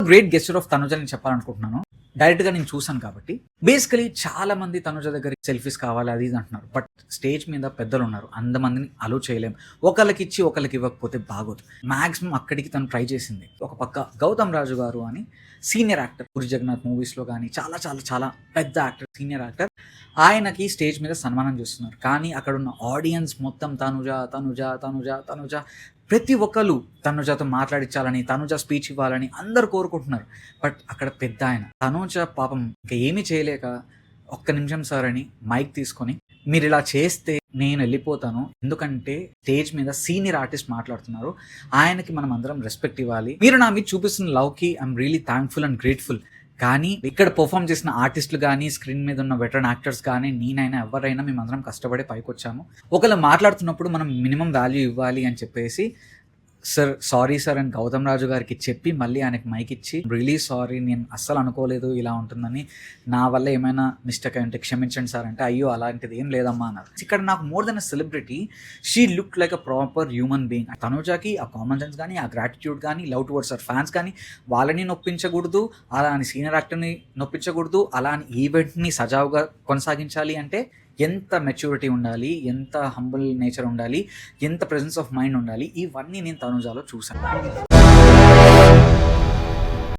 Great gesture of Tanuja నేను చెప్పాలనుకుంటున్నాను. డైరెక్ట్‌గా నేను చూసాను కాబట్టి. బేసికలీ చాలా మంది తనుజ దగ్గర సెల్ఫీస్ కావాలి అది ఇది అంటున్నారు. బట్ స్టేజ్ మీద పెద్దలున్నారు. అంతమందిని అలో చేయలేం. ఒకళ్ళకిచ్చి ఒకళ్ళకి ఇవ్వకపోతే బాగోదు. మాక్సిమం అక్కడికి తను ట్రై చేసింది. ఒక పక్క గౌతమ్ రాజు గారు అని సీనియర్ యాక్టర్. 'పూరి జగన్నాథ్' మూవీస్‌లో గానీ చాలా చాలా చాలా పెద్ద యాక్టర్, సీనియర్ యాక్టర్. ఆయనకి స్టేజ్ మీద సన్మానం చేస్తున్నారు. కానీ అక్కడున్న ఆడియన్స్ మొత్తం తనుజ, తనుజ, తనుజ, తనుజ ప్రతి ఒక్కళ్ళు తనుజతో మాట్లాడించాలని, తనుజ స్పీచ్ ఇవ్వాలని అందరూ కోరుకుంటున్నారు. బట్ అక్కడ పెద్దాయన తనుజ పాపం ఇంక ఏమీ చేయలేక, "ఒక్క నిమిషం సార్" అని మైక్ తీసుకొని, "మీరిలా చేస్తే నేను వెళ్ళిపోతాను. ఎందుకంటే స్టేజ్ మీద సీనియర్ ఆర్టిస్ట్ మాట్లాడుతున్నారు. ఆయనకి మనం అందరం రెస్పెక్ట్ ఇవ్వాలి. మీరు నా మీద చూపిస్తున్న లవ్‌కి I'm really thankful and grateful. కానీ ఇక్కడ పెర్ఫార్మ్ చేసిన ఆర్టిస్టులు కానీ, స్క్రీన్ మీద ఉన్న వెటరన్ యాక్టర్స్ కానీ, నేనైనా ఎవరైనా మేమందరం కష్టపడి పైకొచ్చాము. ఒకళ్ళు మాట్లాడుతున్నప్పుడు మనం మినిమమ్ వాల్యూ ఇవ్వాలి" అని చెప్పేసి, "సార్ సారీ సార్" అని గౌతమ్ రాజు గారికి చెప్పి మళ్ళీ ఆయనకి మైక్ ఇచ్చి, "రియలీ సారీ, నేను అస్సలు అనుకోలేదు ఇలా ఉంటుందని. నా వల్ల ఏమైనా మిస్టేక్ అయి ఉంటే క్షమించండి సార్" అంటే, "అయ్యో అలాంటిది ఏం లేదమ్మా" అన్నారు. ఇక్కడ నాకు more than a celebrity, she look like a proper human being. తనుజకి ఆ కామన్ సెన్స్ కానీ, ఆ గ్రాటిట్యూడ్ కానీ, లవ్ టువర్డ్స్ అవర్ ఫ్యాన్స్ కానీ, వాళ్ళని నొప్పించకూడదు, అలా అని సీనియర్ యాక్టర్ని నొప్పించకూడదు, అలా అని ఈవెంట్ని సజావుగా కొనసాగించాలి అంటే ఎంత మెచ్యూరిటీ ఉండాలి, ఎంత హంబుల్ నేచర్ ఉండాలి, ఎంత ప్రెజెన్స్ ఆఫ్ మైండ్ ఉండాలి, ఇవన్నీ నేను తనుజాలో చూసాను.